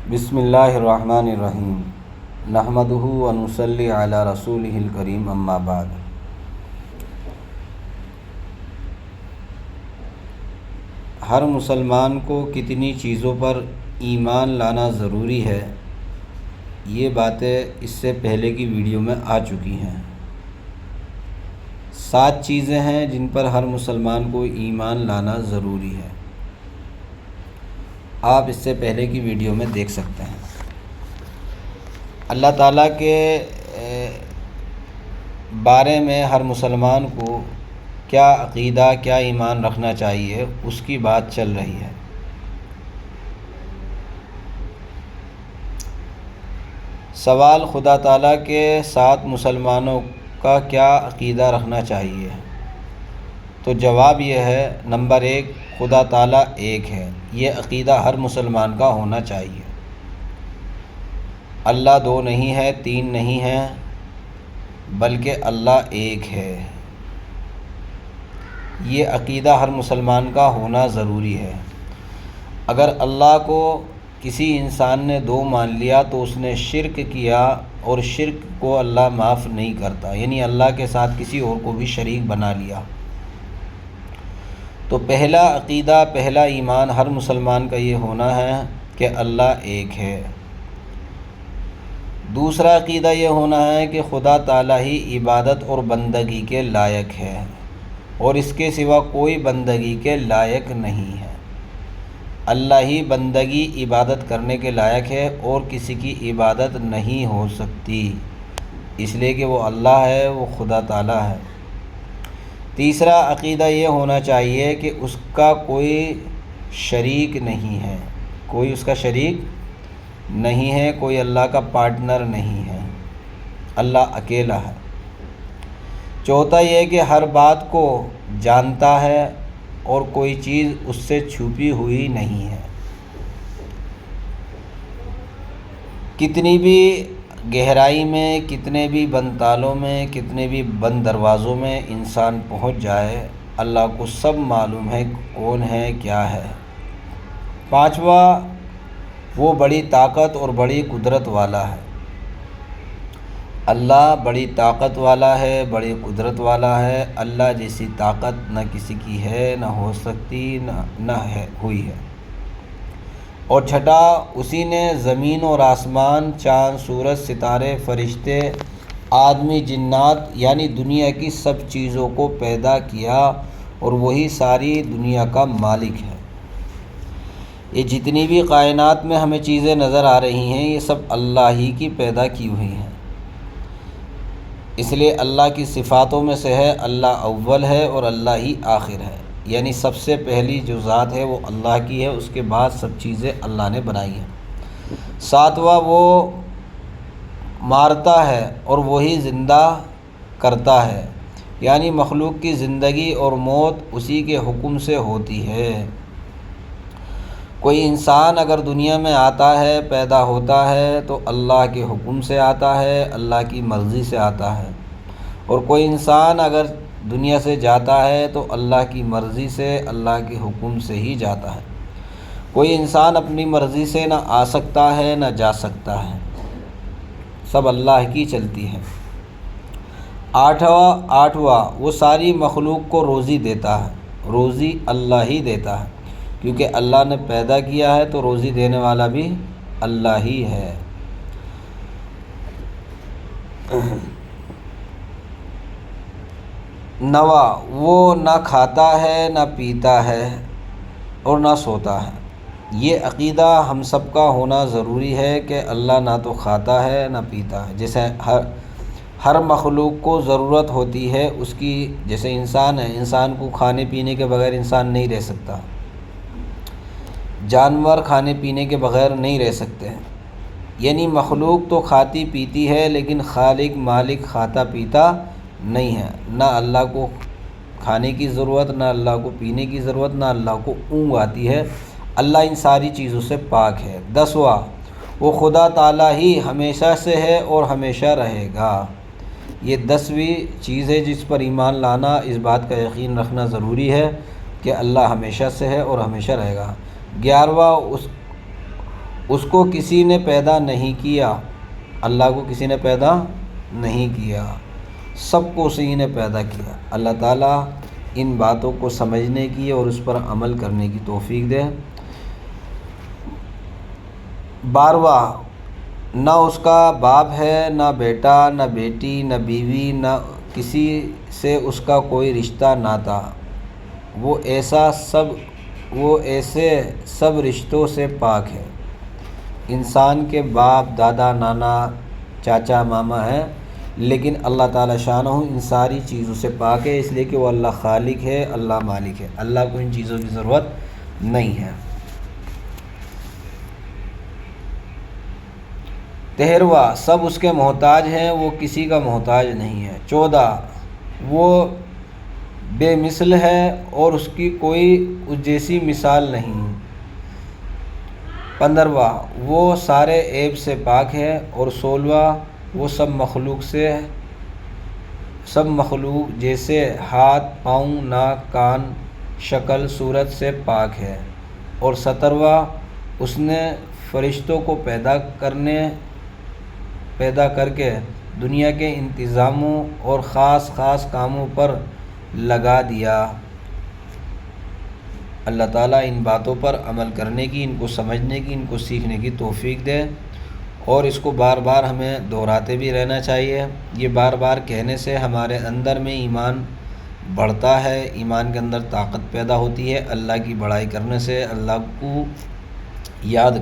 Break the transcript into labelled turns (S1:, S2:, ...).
S1: بسم اللہ الرحمن الرحیم نحمدہ و نصلی علی رسولہ الکریم اما بعد۔ ہر مسلمان کو کتنی چیزوں پر ایمان لانا ضروری ہے، یہ باتیں اس سے پہلے کی ویڈیو میں آ چکی ہیں۔ 7 چیزیں ہیں جن پر ہر مسلمان کو ایمان لانا ضروری ہے، آپ اس سے پہلے کی ویڈیو میں دیکھ سکتے ہیں۔ اللہ تعالیٰ کے بارے میں ہر مسلمان کو کیا عقیدہ، کیا ایمان رکھنا چاہیے، اس کی بات چل رہی ہے۔ سوال خدا تعالیٰ کے ساتھ مسلمانوں کا کیا عقیدہ رکھنا چاہیے، تو جواب یہ ہے، نمبر 1، خدا تعالیٰ ایک ہے، یہ عقیدہ ہر مسلمان کا ہونا چاہیے۔ اللہ 2 نہیں ہے، 3 نہیں ہے، بلکہ اللہ ایک ہے، یہ عقیدہ ہر مسلمان کا ہونا ضروری ہے۔ اگر اللہ کو کسی انسان نے 2 مان لیا تو اس نے شرک کیا، اور شرک کو اللہ معاف نہیں کرتا، یعنی اللہ کے ساتھ کسی اور کو بھی شریک بنا لیا۔ تو پہلا عقیدہ، پہلا ایمان ہر مسلمان کا یہ ہونا ہے کہ اللہ ایک ہے۔ دوسرا عقیدہ یہ ہونا ہے کہ خدا تعالیٰ ہی عبادت اور بندگی کے لائق ہے، اور اس کے سوا کوئی بندگی کے لائق نہیں ہے۔ اللہ ہی بندگی، عبادت کرنے کے لائق ہے، اور کسی کی عبادت نہیں ہو سکتی، اس لیے کہ وہ اللہ ہے، وہ خدا تعالیٰ ہے۔ تیسرا عقیدہ یہ ہونا چاہیے کہ اس کا کوئی شریک نہیں ہے، کوئی اس کا شریک نہیں ہے، کوئی اللہ کا پارٹنر نہیں ہے، اللہ اکیلا ہے۔ چوتھا یہ کہ ہر بات کو جانتا ہے اور کوئی چیز اس سے چھپی ہوئی نہیں ہے۔ کتنی بھی گہرائی میں، کتنے بھی بند تالوں میں، کتنے بھی بند دروازوں میں انسان پہنچ جائے، اللہ کو سب معلوم ہے کون ہے، کیا ہے۔ پانچواں، وہ بڑی طاقت اور بڑی قدرت والا ہے۔ اللہ بڑی طاقت والا ہے، بڑی قدرت والا ہے، اللہ جیسی طاقت نہ کسی کی ہے، نہ ہو سکتی، نہ ہوئی ہے۔ اور چھٹا، اسی نے زمین اور آسمان، چاند، سورج، ستارے، فرشتے، آدمی، جنات، یعنی دنیا کی سب چیزوں کو پیدا کیا، اور وہی ساری دنیا کا مالک ہے۔ یہ جتنی بھی کائنات میں ہمیں چیزیں نظر آ رہی ہیں، یہ سب اللہ ہی کی پیدا کی ہوئی ہیں۔ اس لیے اللہ کی صفاتوں میں سے ہے، اللہ اول ہے اور اللہ ہی آخر ہے، یعنی سب سے پہلی جو ذات ہے وہ اللہ کی ہے، اس کے بعد سب چیزیں اللہ نے بنائی ہیں۔ ساتواں، وہ مارتا ہے اور وہی زندہ کرتا ہے، یعنی مخلوق کی زندگی اور موت اسی کے حکم سے ہوتی ہے۔ کوئی انسان اگر دنیا میں آتا ہے، پیدا ہوتا ہے، تو اللہ کے حکم سے آتا ہے، اللہ کی مرضی سے آتا ہے، اور کوئی انسان اگر دنیا سے جاتا ہے تو اللہ کی مرضی سے، اللہ کے حکم سے ہی جاتا ہے۔ کوئی انسان اپنی مرضی سے نہ آ سکتا ہے، نہ جا سکتا ہے، سب اللہ کی چلتی ہے۔ آٹھواں، وہ ساری مخلوق کو روزی دیتا ہے، روزی اللہ ہی دیتا ہے، کیونکہ اللہ نے پیدا کیا ہے تو روزی دینے والا بھی اللہ ہی ہے۔ نواں، وہ نہ کھاتا ہے، نہ پیتا ہے، اور نہ سوتا ہے۔ یہ عقیدہ ہم سب کا ہونا ضروری ہے کہ اللہ نہ تو کھاتا ہے، نہ پیتا ہے، جیسے ہر مخلوق کو ضرورت ہوتی ہے اس کی، جیسے انسان ہے، انسان کو کھانے پینے کے بغیر انسان نہیں رہ سکتا، جانور کھانے پینے کے بغیر نہیں رہ سکتے ہیں، یعنی مخلوق تو کھاتی پیتی ہے، لیکن خالق مالک کھاتا پیتا نہیں ہے۔ نہ اللہ کو کھانے کی ضرورت، نہ اللہ کو پینے کی ضرورت، نہ اللہ کو اونگ آتی ہے، اللہ ان ساری چیزوں سے پاک ہے۔ 10واں، وہ خدا تعالیٰ ہی ہمیشہ سے ہے اور ہمیشہ رہے گا۔ یہ 10ویں چیز ہے جس پر ایمان لانا، اس بات کا یقین رکھنا ضروری ہے کہ اللہ ہمیشہ سے ہے اور ہمیشہ رہے گا۔ 11واں، اس کو کسی نے پیدا نہیں کیا، اللہ کو کسی نے پیدا نہیں کیا، سب کو اسی نے پیدا کیا۔ اللہ تعالیٰ ان باتوں کو سمجھنے کی اور اس پر عمل کرنے کی توفیق دے۔ 12واں، نہ اس کا باپ ہے، نہ بیٹا، نہ بیٹی، نہ بیوی، نہ کسی سے اس کا کوئی رشتہ ناتا، وہ ایسے سب رشتوں سے پاک ہے۔ انسان کے باپ، دادا، نانا، چاچا، ماما ہیں، لیکن اللہ تعالیٰ شانہ ان ساری چیزوں سے پاک ہے، اس لیے کہ وہ اللہ خالق ہے، اللہ مالک ہے، اللہ کو ان چیزوں کی ضرورت نہیں ہے۔ 13واں، سب اس کے محتاج ہیں، وہ کسی کا محتاج نہیں ہے۔ 14، وہ بے مثل ہے اور اس کی کوئی اس جیسی مثال نہیں۔ 15واں، وہ سارے عیب سے پاک ہے۔ اور 16واں، وہ سب مخلوق جیسے ہاتھ، پاؤں، ناک، کان، شکل، صورت سے پاک ہے۔ اور 17واں، اس نے فرشتوں کو پیدا کر کے دنیا کے انتظاموں اور خاص خاص کاموں پر لگا دیا۔ اللہ تعالیٰ ان باتوں پر عمل کرنے کی، ان کو سمجھنے کی، ان کو سیکھنے کی توفیق دے، اور اس کو بار بار ہمیں دہراتے بھی رہنا چاہیے۔ یہ بار بار کہنے سے ہمارے اندر میں ایمان بڑھتا ہے، ایمان کے اندر طاقت پیدا ہوتی ہے۔ اللہ کی بڑائی کرنے سے، اللہ کو یاد